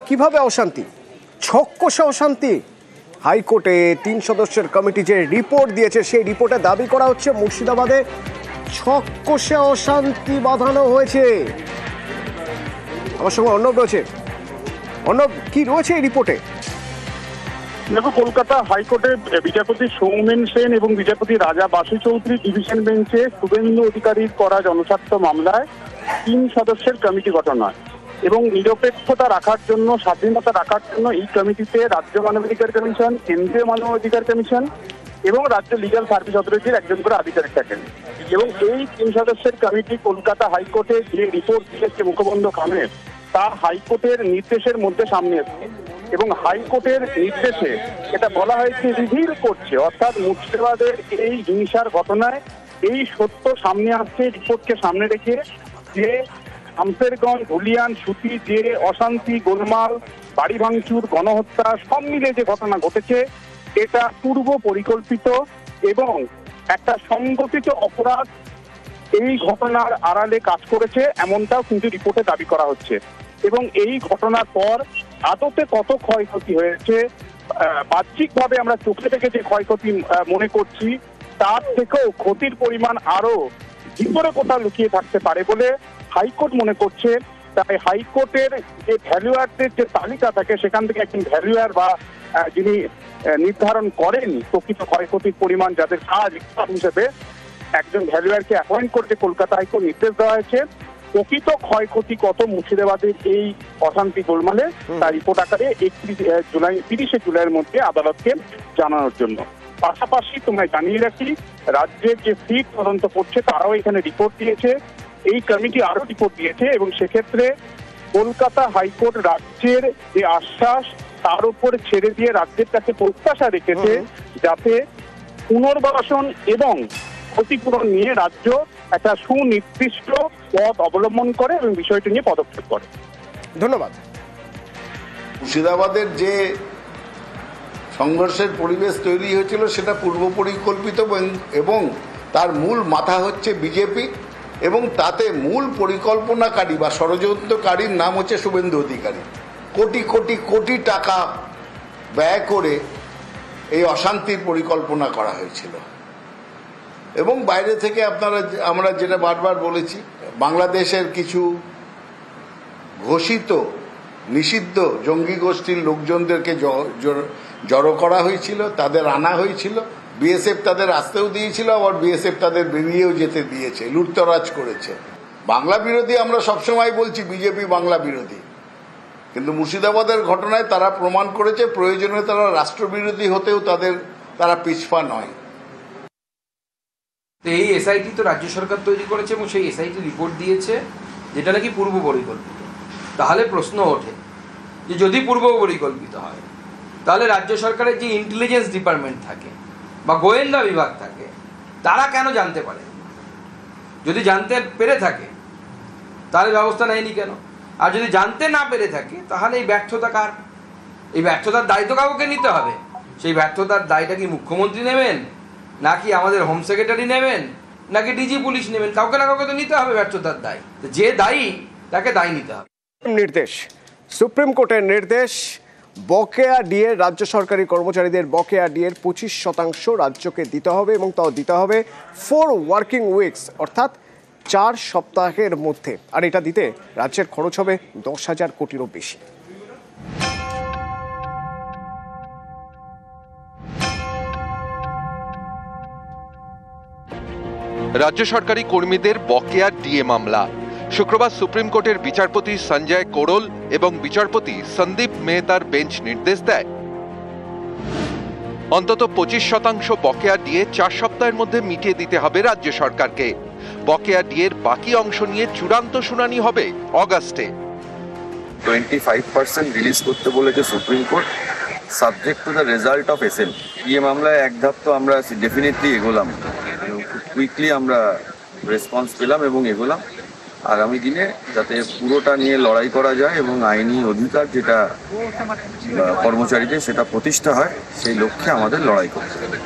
কিভাবে অশান্তি, ছককষা অশান্তি? হাইকোর্টে 3 সদস্যের কমিটি যে রিপোর্ট দিয়েছে সেই রিপোর্টে দাবি করা হচ্ছে মুর্শিদাবাদে ছককষা অশান্তি বাঁধানো হয়েছে। আমার সঙ্গে অর্ণব রয়েছে। অর্ণব, কি রয়েছে এই রিপোর্টে? দেখো, কলকাতা হাইকোর্টের বিচারপতি সৌমেন সেন এবং বিচারপতি রাজা বাসু চৌধুরী ডিভিশন বেঞ্চে শুভেন্দু অধিকারীর করা জনস্বার্থ মামলায় 3 সদস্যের কমিটি গঠন হয় এবং নিরপেক্ষতা রাখার জন্য, স্বাধীনতা রাখার জন্য এই কমিটিতে রাজ্য মানবাধিকার কমিশন, কেন্দ্রীয় মানবাধিকার কমিশন এবং রাজ্য লিগ্যাল সার্ভিস অথরিটির একজন করে আধিকারিক থাকেন। এবং এই 3 সদস্যের কমিটি কলকাতা হাইকোর্টে যে রিপোর্ট দিয়েছে মুখবন্ধ খামের, তা হাইকোর্টের নির্দেশের মধ্যে সামনে এসেছে এবং হাইকোর্টের নির্দেশে এটা বলা হয়েছে, রিভিল করছে, অর্থাৎ মুর্শিদাবাদের এই হিংসার ঘটনায় এই সত্য সামনে আসছে রিপোর্টকে সামনে রেখে, যে শামসেরগঞ্জ, ধুলিয়ান, সুতি যে অশান্তি, গোলমাল, বাড়ি ভাঙচুর, গণহত্যা সব মিলে যে ঘটনা ঘটেছে, এটা পূর্ব পরিকল্পিত এবং একটা সংগঠিত অপরাধ এই ঘটনার আড়ালে কাজ করেছে, এমনটাও কিন্তু রিপোর্টে দাবি করা হচ্ছে। এবং এই ঘটনার পর আদতে কত ক্ষয়ক্ষতি হয়েছে, বাহ্যিকভাবে আমরা চোখে থেকে যে ক্ষয়ক্ষতি মনে করছি, তার থেকেও ক্ষতির পরিমাণ আরো ভিতরে কোথাও লুকিয়ে থাকতে পারে বলে হাইকোর্ট মনে করছে। তাই হাইকোর্টের যে ভ্যালুয়ারদের যে তালিকা থাকে, সেখান থেকে একজন ভ্যালুয়ার বা যিনি নির্ধারণ করেন প্রকৃত ক্ষয়ক্ষতির পরিমাণ, যাদের কাজ হিসেবে একজন ভ্যালুয়ারকে অ্যাপয়েন্ট করতে কলকাতা হাইকোর্ট নির্দেশ দেওয়া হয়েছে। প্রকৃত ক্ষয়ক্ষতি কত মুর্শিদাবাদের এই অশান্তি গোলমালে, তার রিপোর্ট আকারে 30 জুলাইয়ের মধ্যে আদালতকে জানানোর জন্য। পাশাপাশি তোমায় জানিয়ে রাখি, রাজ্যের যে সিট তদন্ত করছে তারাও এখানে রিপোর্ট দিয়েছে, এই কমিটি আরো রিপোর্ট দিয়েছে এবং সেক্ষেত্রে কলকাতা হাইকোর্ট রাজ্যের যে আশ্বাস তার উপরে ছেড়ে দিয়ে রাজ্যের কাছে প্রত্যাশা রেখেছে যাতে পুনর্বাসন এবং ক্ষতিপূরণ নিয়ে রাজ্য একটা সুনির্দিষ্ট পথ অবলম্বন করে এবং বিষয়টি নিয়ে পদক্ষেপ করে। ধন্যবাদ। মুর্শিদাবাদের যে সংঘর্ষের পরিবেশ তৈরি হয়েছিল সেটা পূর্ব পরিকল্পিত এবং তার মূল মাথা হচ্ছে বিজেপি এবং তাতে মূল পরিকল্পনাকারী বা ষড়যন্ত্রকারীর নাম হচ্ছে শুভেন্দু অধিকারী। কোটি কোটি কোটি টাকা ব্যয় করে এই অশান্তির পরিকল্পনা করা হয়েছিল এবং বাইরে থেকে আমরা যেটা বারবার বলেছি, বাংলাদেশের কিছু ঘোষিত নিষিদ্ধ জঙ্গি গোষ্ঠীর লোকজনদেরকে জড়ো করা হয়েছিল, তাদের আনা হয়েছিল, বিএসএফ তাদের আসতেও দিয়েছিল, আবার বিএসএফ তাদের বেরিয়েও যেতে দিয়েছে, লুটতরাজ করেছে। বাংলা বিরোধী আমরা সবসময় বলছি, বিজেপি বাংলা বিরোধী, কিন্তু মুর্শিদাবাদের ঘটনায় তারা প্রমাণ করেছে প্রয়োজনে তারা রাষ্ট্রবিরোধী হতেও তারা পিছপা নয়। এই এসআইটি তো রাজ্য সরকার তৈরি করেছে এবং সেই এসআইটি রিপোর্ট দিয়েছে যেটা নাকি পূর্ব পরিকল্পিত। তাহলে প্রশ্ন ওঠে যে যদি পূর্ব পরিকল্পিত হয় তাহলে রাজ্য সরকারের যে ইন্টেলিজেন্স ডিপার্টমেন্ট থাকে বা গোয়েন্দা বিভাগ থাকে, তারা কেন জানতে পারে? যদি জানতে পেরে থাকে তাহলে ব্যবস্থা নেয়নি কেন? আর যদি জানতে না পেরে থাকে তাহলে এই ব্যর্থতা কার? এই ব্যর্থতার দায়িত্ব কাউকে নিতে হবে। সেই ব্যর্থতার দায়টা কি মুখ্যমন্ত্রী নেবেন, নাকি আমাদের হোম সেক্রেটারি নেবেন, নাকি ডিজি পুলিশ নেবেন? কাউকে না কাউকে তো নিতে হবে ব্যর্থতার দায়। যে দায়ী তাকে দায়ী নিতে হবে। নির্দেশ, সুপ্রিম কোর্টের নির্দেশ, বকেয়া ডিএ, রাজ্য সরকারি কর্মচারীদের বকেয়া ডিএর 25% রাজ্যকে দিতে হবে এবং তাও দিতে হবে 4 ওয়ার্কিং উইকস, অর্থাৎ 4 সপ্তাহের মধ্যে। আর এটা দিতে রাজ্যের খরচ হবে 10,000 কোটিরও বেশি। রাজ্য সরকারি কর্মীদের বকেয়া ডিএ মামলা। শুক্রবার সুপ্রিম কোর্টের বিচারপতি সঞ্জয় কোরল এবং বিচারপতি সন্দীপ মেহতার বেঞ্চ নির্দেশ দেয় অন্তত 25% বকেয়া ডিএ 4 সপ্তাহের মধ্যে মিটিয়ে দিতে হবে রাজ্য সরকারকে। বকেয়া ডিএর বাকি অংশ নিয়ে চূড়ান্ত শুনানি হবে অগাস্টে। 25% রিলিজ করতে বলেছে supreme court, subject to the result of SL. DA মামলায় এক ধাপ তো আমরা ডেফিনেটলি এগোলাম, খুব কুইকলি আমরা রেসপন্স পেলাম এবং এগোলাম। আগামী দিনে যাতে পুরোটা নিয়ে লড়াই করা যায় এবং আইনি অধিকার যেটা কর্মচারীদের সেটা প্রতিষ্ঠা হয়, সেই লক্ষ্যে আমাদের লড়াই করতে হবে।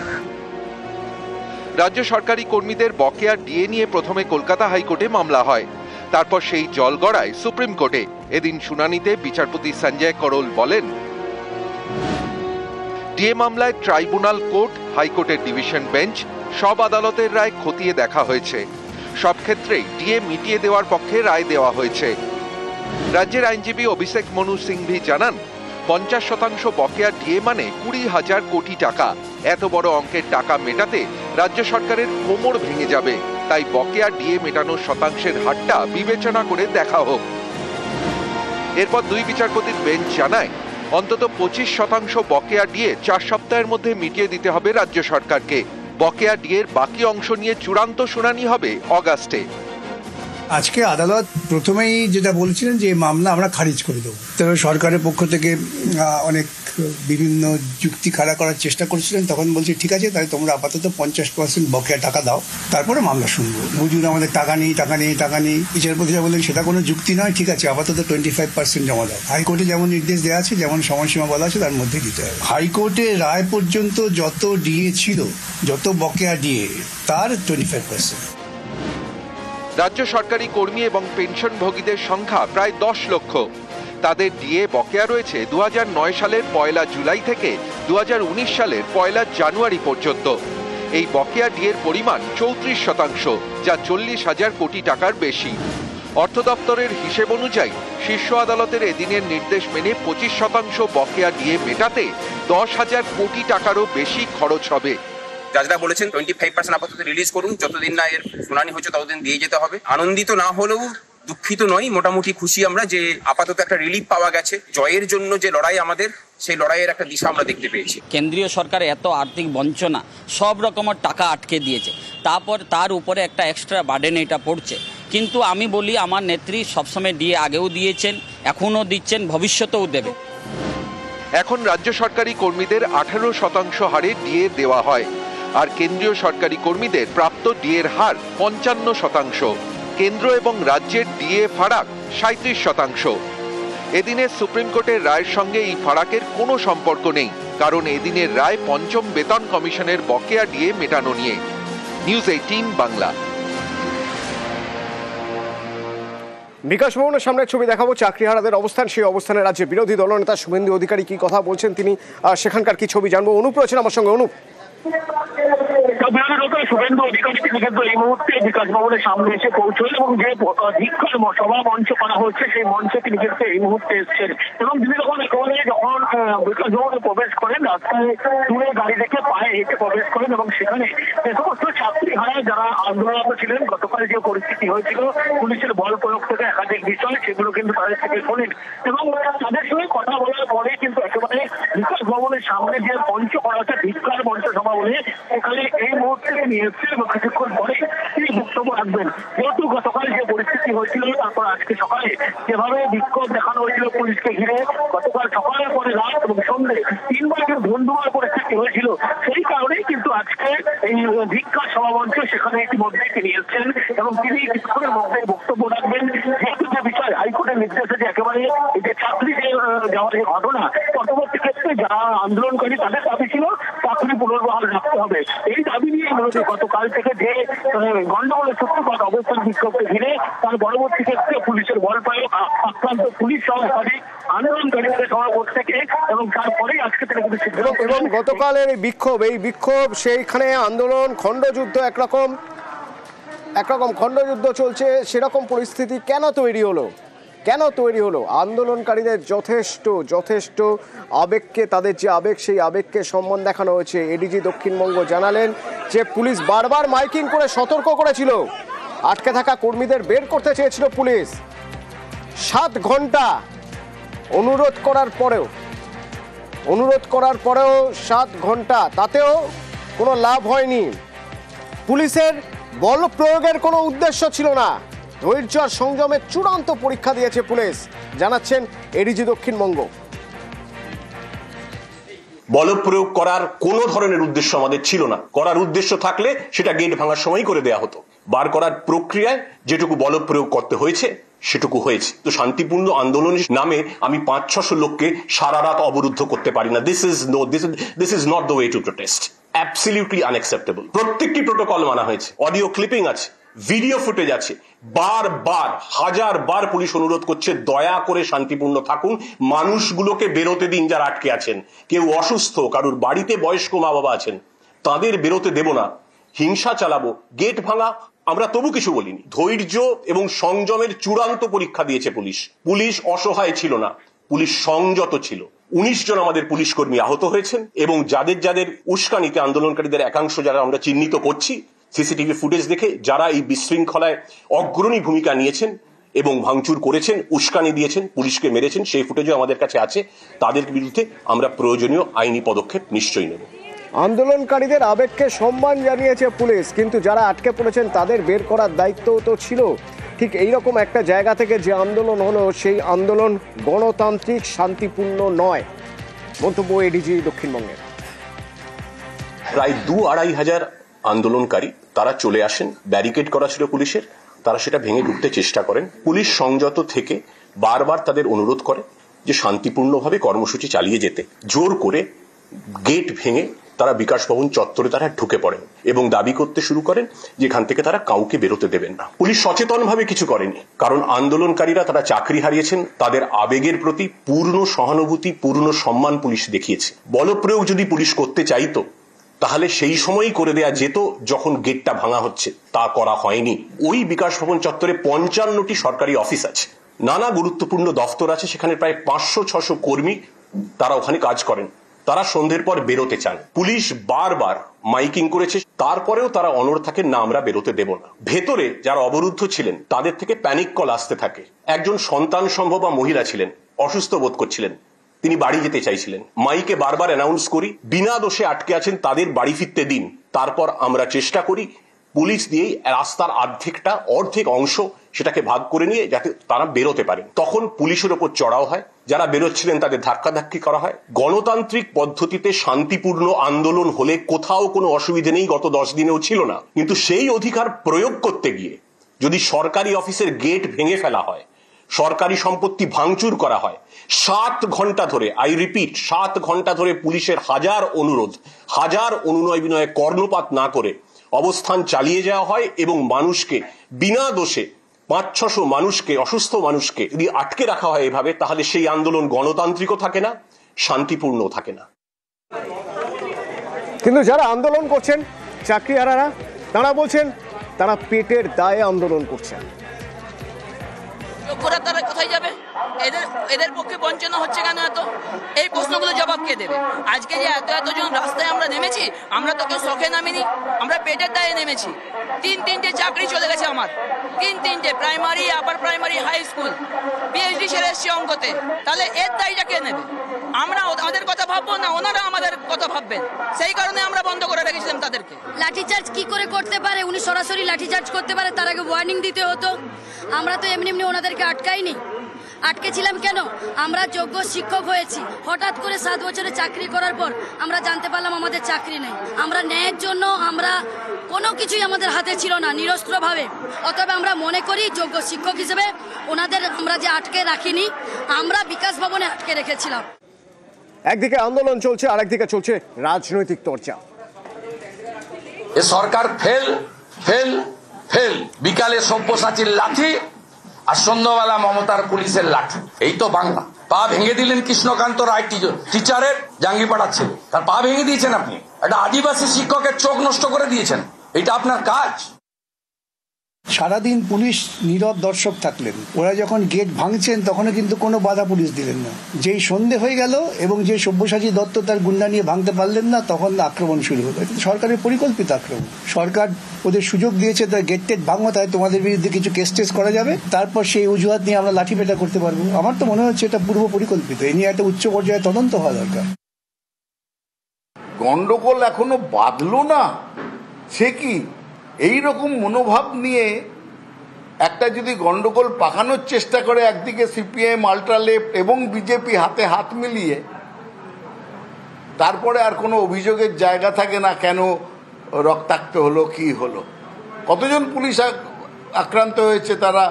রাজ্য সরকারি কর্মীদের বকেয়া ডিএ নিয়ে প্রথমে কলকাতা হাইকোর্টে মামলা হয়। তারপর সেই জল গড়ায় সুপ্রিম কোর্টে। এদিন শুনানিতে বিচারপতি সঞ্জয় করোল বলেন, ডিএ মামলায় ট্রাইব্যুনাল কোর্ট, হাইকোর্টের ডিভিশন বেঞ্চ সব আদালতের রায় খতিয়ে দেখা হয়েছে। সব ক্ষেত্রেই ডিএ মিটিয়ে দেওয়ার পক্ষে রায় দেওয়া হয়েছে। রাজ্যের আইনজীবী অভিষেক মনু সিংভি জানান, 50% বকেয়া ডিএ মানে 20,000 কোটি টাকা। এত বড় অঙ্কের টাকা মেটাতে রাজ্য সরকারের কোমর ভেঙে যাবে, তাই বকেয়া ডিএ মেটানোর শতাংশের হারটা বিবেচনা করে দেখা হোক। এরপর দুই বিচারপতির বেঞ্চ জানায়, অন্তত 25% বকেয়া ডিএ 4 সপ্তাহের মধ্যে মিটিয়ে দিতে হবে রাজ্য সরকারকে। বকেয়া ডিএর বাকি অংশ নিয়ে চূড়ান্ত শুনানি হবে অগাস্টে। আজকে আদালত প্রথমেই যেটা বলেছিলেন যে মামলা আমরা খারিজ করে দেবো। তবে সরকারের পক্ষ থেকে অনেক বিভিন্ন যুক্তি খাড়া করার চেষ্টা করেছিলেন। তখন বলছি ঠিক আছে, তাহলে তোমরা আপাতত 50% বকেয়া টাকা দাও, তারপরে মামলা শুনবো। বুঝুন আমাদের টাকা নেই। বিচারপতিরা বললেন সেটা কোনো যুক্তি নয়, ঠিক আছে আপাতত 25% জমা দাও। হাইকোর্টে যেমন নির্দেশ দেওয়া আছে, যেমন সময়সীমা বলা আছে, তার মধ্যে দিতে হবে। হাইকোর্টে রায় পর্যন্ত যত ডিএ ছিল, যত বকেয়া ডিএ, তার 25%। রাজ্য সরকারি কর্মী এবং পেনশনভোগীদের সংখ্যা প্রায় 10 লক্ষ। তাদের ডিএ বকেয়া রয়েছে 2009 সালের 1 জুলাই থেকে 2019 সালের 1 জানুয়ারি পর্যন্ত। এই বকেয়া ডিএর পরিমাণ 34%, যা 40,000 কোটি টাকার বেশি। অর্থ দপ্তরের হিসেব অনুযায়ী শীর্ষ আদালতের এদিনের নির্দেশ মেনে 25% বকেয়া ডিএ মেটাতে 10,000 কোটি টাকারও বেশি খরচ হবে। জাজরা বলেছেন 25% আপাতত রিলিজ করুন, যতদিন না এর শুনানি হচ্ছে ততদিন দিয়ে যেতে হবে। আনন্দিত না হলেও দুঃখিত নই, মোটামুটি খুশি আমরা যে আপাতত একটা রিলিফ পাওয়া গেছে। জয়ের জন্য যে লড়াই আমাদের, সেই লড়াইয়ের একটা দিশা আমরা দেখতে পেয়েছি। কেন্দ্রীয় সরকার এত আর্থিক বঞ্চনা, সব রকমের টাকা আটকে দিয়েছে, তারপর তার উপরে একটা এক্সট্রা বার্ডেন এটা পড়ছে। কিন্তু আমি বলি, আমার নেত্রী সবসময় ডিএ আগেও দিয়েছেন, এখনও দিচ্ছেন, ভবিষ্যতেও দেবে। এখন রাজ্য সরকারি কর্মীদের 18% হারে ডিএ দেওয়া হয়, আর কেন্দ্রীয় সরকারি কর্মীদের প্রাপ্ত ডিএর হার 55%। কেন্দ্র এবং রাজ্যের ডিএ ফারাক 37%। এদিনের সুপ্রিম কোর্টের রায়ের সঙ্গে এই ফারাকের কোনো সম্পর্ক নেই, কারণ এদিনের রায় পঞ্চম বেতন কমিশনের বকেয়া ডিএ মেটানো নিয়ে। নিউজ 18 বাংলা। বিকাশ ভবনের সামনে ছবি দেখাবো চাকরিহারাদের অবস্থান। সেই অবস্থানে রাজ্যের বিরোধী দলনেতা শুভেন্দু অধিকারী কি কথা বলছেন, তিনি সেখানকার কি ছবি জানবো। অনুপ রয়েছেন আমার সঙ্গে। অনুপ, শুভেন্দু অধিকারী কিন্তু এই মুহূর্তে বিকাশ ভবনের সামনে এসে পৌঁছলেন এবং যে ধিক্কার সভা মঞ্চ করা হচ্ছে সেই মঞ্চে তিনি কিন্তু এই মুহূর্তে এসছেন। এবং তিনি যখন একেবারে যখন বিকাশ ভবনে প্রবেশ করেন, রাস্তায় দূরে গাড়ি রেখে পায়ে হেঁটে প্রবেশ করেন এবং সেখানে যে সমস্ত ছাত্রীহারা যারা আন্দোলনরত ছিলেন, গতকাল যে পরিস্থিতি হয়েছিল, পুলিশের বল প্রয়োগ থেকে একাধিক বিষয়, সেগুলো কিন্তু তাদের থেকে শোনেন এবং তাদের সঙ্গে কথা বলার পরে কিন্তু একেবারে বিকাশ ভবনের সামনে যে মঞ্চ করা হচ্ছে ধিক্কার মঞ্চ সভা বলে, এখানে এই মুহূর্তে নিয়ে এসছেন এবং কিছুক্ষণ পরে তিনি বক্তব্য রাখবেন। যেহেতু গতকাল যে পরিস্থিতি হয়েছিল, তারপর আজকে সকালে যেভাবে বিক্ষোভ দেখানো হয়েছিল পুলিশকে ঘিরে, গতকাল সকালের পরে রাত এবং সন্ধ্যে 3 বার ধুন্ধুমার পরিস্থিতি হয়েছিল, সেই কারণেই কিন্তু আজকে এই ধিক্কার সভামঞ্চ সেখানে ইতিমধ্যে তিনি এসছেন এবং তিনি কিছুক্ষণের মধ্যে বক্তব্য রাখবেন। যেহেতু যে বিষয় হাইকোর্টের নির্দেশে যে একেবারে এই যে চাকরি যাওয়ার যে ঘটনা, পরবর্তী ক্ষেত্রে যারা আন্দোলনকারী তাদের দাবি ছিল চাকরি পুনর্বহাল রাখতে হবে, এই দাবি নিয়ে মূলত গতকাল থেকে যে গন্ডগোলের সূত্রপাত অবস্থান বিক্ষোভকে ঘিরে, তার পরবর্তী ক্ষেত্রে পুলিশের বল পায় আক্রান্ত পুলিশ সহ একাধিক আন্দোলনকারীদের সমাবেশ থেকে এবং তারপরেই আজকে থেকে কিন্তু এবং গতকালের এই বিক্ষোভ সেইখানে আন্দোলন খণ্ডযুদ্ধ একরকম খণ্ডযুদ্ধ চলছে, সেরকম পরিস্থিতি কেন তৈরি হলো? আন্দোলনকারীদের যথেষ্ট আবেগকে, তাদের যে আবেগ, সেই আবেগকে সম্মান দেখানো হয়েছে। এডিজি দক্ষিণবঙ্গ জানালেন যে পুলিশ বারবার মাইকিং করে সতর্ক করেছিল, আটকে থাকা কর্মীদের বের করতে চেয়েছিল পুলিশ। 7 ঘন্টা অনুরোধ করার পরেও 7 ঘন্টা, তাতেও কোনো লাভ হয়নি। পুলিশের বল প্রয়োগের কোনো উদ্দেশ্য ছিল না, ধৈর্য আর সংযমের চূড়ান্ত পরীক্ষা দিয়েছে পুলিশ, জানাচ্ছেন এডিজি দক্ষিণবঙ্গ। বল প্রয়োগ করার কোনো ধরনের উদ্দেশ্য আমাদের ছিল না। করার উদ্দেশ্য থাকলে সেটা গেট ভাঙার সময় করে দেয়া হতো। বার করার প্রক্রিয়ায় যেটুকু বল প্রয়োগ করতে হয়েছে সেটুকু হয়েছে। তো শান্তিপূর্ণ আন্দোলনের নামে আমি 500-600 লোককে সারা রাত অবরুদ্ধ করতে পারি না। This is not the way to protest. Absolutely unacceptable. প্রত্যেকটি প্রোটোকল মানা হয়েছে, অডিও ক্লিপিং আছে, ভিডিও ফুটেজ আছে, বারবার হাজারবার পুলিশ অনুরোধ করছে দয়া করে শান্তিপূর্ণ থাকুন, মানুষগুলোকে বেরোতে দিন যারা আটকে আছেন। কেউ অসুস্থ, কারুর বাড়িতে বয়স্ক মা বাবা আছেন, তাদের বেরোতে দেব না, হিংসা চালাবো, গেট ভাঙা, আমরা তবু কিছু বলিনি। ধৈর্য এবং সংযমের চূড়ান্ত পরীক্ষা দিয়েছে পুলিশ। পুলিশ অসহায় ছিল না, পুলিশ সংযত ছিল। 19 জন আমাদের পুলিশ কর্মী আহত হয়েছেন এবং যাদের যাদের উস্কানিতে আন্দোলনকারীদের একাংশ যারা আমরা চিহ্নিত করছি সিসিটিভি ফুটেজ দেখে, যারা এই বিশৃঙ্খলায় অগ্রণী ভূমিকা নিয়েছেন এবং ভাঙচুর করেছেন, উস্কানি দিয়েছেন, পুলিশকে মেরেছেন, সেই ফুটেজও আমাদের কাছে আছে। তাদের বিরুদ্ধে আমরা প্রয়োজনীয় আইনি পদক্ষেপ নিশ্চয়ই নেব। আন্দোলনকারীদের আবেগকে সম্মান জানিয়েছে পুলিশ, কিন্তু যারা আটকে পড়েছেন তাদের বের করার দায়িত্ব তো ছিল। ঠিক এইরকম একটা জায়গা থেকে যে আন্দোলন হলো, সেই আন্দোলন গণতান্ত্রিক, শান্তিপূর্ণ নয়। মন্তব্য এডিজি দক্ষিণবঙ্গের। প্রায় 2-2.5 হাজার আন্দোলনকারী তারা চলে আসেন, ব্যারিকেড করা ছিল পুলিশের, তারা সেটা ভেঙে ঢুকতে চেষ্টা করেন। পুলিশ সংযত থেকে বারবার তাদের অনুরোধ করে যে শান্তিপূর্ণভাবে কর্মসূচি চালিয়ে যেতে। জোর করে গেট ভেঙে তারা বিকাশ ভবন চত্বরে তারা ঢুকে পড়েন এবং দাবি করতে শুরু করেন যে এখান থেকে তারা কাউকে বেরোতে দেবেন না। পুলিশ সচেতনভাবে কিছু করেনি, কারণ আন্দোলনকারীরা তারা চাকরি হারিয়েছেন, তাদের আবেগের প্রতি পূর্ণ সহানুভূতি, পূর্ণ সম্মান পুলিশ দেখিয়েছে। বলপ্রয়োগ যদি পুলিশ করতে চাইতো তাহলে সেই সময়ই করে দেয়া যেত যখন গেটটা ভাঙা হচ্ছে, তা করা হয়নি। ওই বিকাশ ভবন চত্বরে 55টি সরকারি অফিস আছে, নানা গুরুত্বপূর্ণ দফতর আছে, সেখানে প্রায় 500-600 কর্মী তারা ওখানে কাজ করেন। তারা সন্ধ্যের পর বেরোতে চান, পুলিশ বারবার মাইকিং করেছে, তারপরেও তারা অনড় থাকেন না, আমরা বেরোতে দেব না। ভেতরে যারা অবরুদ্ধ ছিলেন তাদের থেকে প্যানিক কল আসতে থাকে। একজন সন্তান সম্ভবা মহিলা ছিলেন, অসুস্থ বোধ করছিলেন, তিনি বাড়ি যেতে চাইছিলেন। মাইকে বারবার অ্যানাউন্স করি বিনা দোষে আটকে আছেন তাদের বাড়ি ফিরতে দিন। তারপর আমরা চেষ্টা করি পুলিশ দিয়েই রাস্তার অর্ধেক অংশ সেটাকে ভাগ করে নিয়ে যাতে তারা বেরোতে পারেন। তখন পুলিশের ওপর চড়াও হয়, যারা বেরোচ্ছিলেন তাদের ধাক্কাধাক্কি করা হয়। গণতান্ত্রিক পদ্ধতিতে শান্তিপূর্ণ আন্দোলন হলে কোথাও কোনো অসুবিধে নেই, গত 10 দিনেও ছিল না। কিন্তু সেই অধিকার প্রয়োগ করতে গিয়ে যদি সরকারি অফিসের গেট ভেঙে ফেলা হয়, সরকারি সম্পত্তি ভাঙচুর করা হয়, 7 ঘন্টা ধরে, আই রিপিট 7 ঘন্টা ধরে পুলিশের হাজার অনুরোধ, হাজার অনুনয় বিনয়ে কর্ণপাত না করে অবস্থান চালিয়ে যাওয়া হয় এবং মানুষকে বিনা দোষে 500-600 মানুষকে, অসুস্থ মানুষকে যদি আটকে রাখা হয় এভাবে, তাহলে সেই আন্দোলন গণতান্ত্রিকও থাকে না, শান্তিপূর্ণও থাকে না। কিন্তু যারা আন্দোলন করছেন চাকরিহারারা, তারা বলছেন তারা পেটের দায়ে আন্দোলন করছেন। যোগ্যরা তারা কোথায় যাবে? এদের পক্ষে বঞ্চনা হচ্ছে কেন এত? এই প্রশ্নগুলো জবাব কে দেবে? আজকে যে এতজন রাস্তায় আমরা নেমেছি, আমরা তো কেউ শখে নামিনি, আমরা পেটের দায়ে নেমেছি। 3-3টে চাকরি চলে গেছে আমার, 3-3টে, primary, upper primary, high school, PhD সেরে এসছি অঙ্কতে। তাহলে এর দায়টা কে নেবে? আমরা আমাদের কথা ভাববো না, ওনারা আমাদের কথা ভাববেন? সেই কারণে আমরা বন্ধ করে রেখেছিলাম তাদেরকে। লাঠিচার্জ কি করে করতে পারে? উনি সরাসরি লাঠিচার্জ করতে পারে, তার আগে ওয়ার্নিং দিতে হতো। আমরা তো এমনি এমনি ওনাদেরকে আটকাইনি। আটকেছিলাম কেন? আমরা যোগ্য শিক্ষক হয়েছি, হঠাৎ করে 7 বছরের চাকরি করার পর আমরা জানতে পারলাম আমাদের চাকরি নেই। আমরা ন্যায়ের জন্য আমরা কোনো কিছুই আমাদের হাতে ছিল না, নিরস্ত্রভাবে। অতএব আমরা মনে করি যোগ্য শিক্ষক হিসেবে ওনাদের আমরা যে আটকে রাখিনি, আমরা বিকাশ ভবনে আটকে রেখেছিলাম। একদিকে আন্দোলন চলছে, আরেকদিকে চলছে রাজনৈতিক চর্চা। এ সরকার ফেল ফেল ফেল। বিকালে সব্যসাচীর লাঠি আর সন্ধ্যাবেলা মমতার পুলিশের লাঠি। এই তো বাংলা। পা ভেঙে দিলেন কৃষ্ণকান্ত রায় টিচারের, জাঙ্গিপাড়ার ছেলে, তার পা ভেঙে দিয়েছেন আপনি। একটা আদিবাসী শিক্ষকের চোখ নষ্ট করে দিয়েছেন, এটা আপনার কাজ? সারাদিন পুলিশ নীরব দর্শক থাকলেন, ওরা যখন গেট ভাঙছেন তখনও কিন্তু কোনো বাধা পুলিশ দিলেন না। যেই সন্ধে হয়ে গেল এবং যে সব্যসাচী দত্ত তার গুন্ডা নিয়ে ভাঙতে পারলেন না, তখন আক্রমণ শুরু হলো। সরকারের পরিকল্পিত আক্রমণ। সরকার ওদের সুযোগ দিয়েছে, তার গেট টেট ভাঙো, তাই তোমাদের বিরুদ্ধে কিছু কেস টেস করা যাবে, তারপর সেই অজুহাত নিয়ে আমরা লাঠিপেটা করতে পারবো। আমার তো মনে হচ্ছে এটা পূর্ব পরিকল্পিত। এ নিয়ে একটা উচ্চ পর্যায়ে তদন্ত হওয়া দরকার। গন্ডগোল এখনো বাঁধলো না, সে কি এই রকম মনোভাব নিয়ে একটা যদি গন্ডগোল পাকানোর চেষ্টা করে, একদিকে সিপিএম, আল্ট্রালেফট এবং বিজেপি হাতে হাত মিলিয়ে, তারপরে আর কোনো অভিযোগের জায়গা থাকে না। কেন রক্তাক্ত হলো, কি হলো, কতজন পুলিশ আক্রান্ত হয়েছে, তারা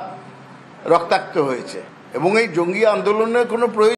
রক্তাক্ত হয়েছে, এবং এই জঙ্গি আন্দোলনের কোনো প্রয়োজন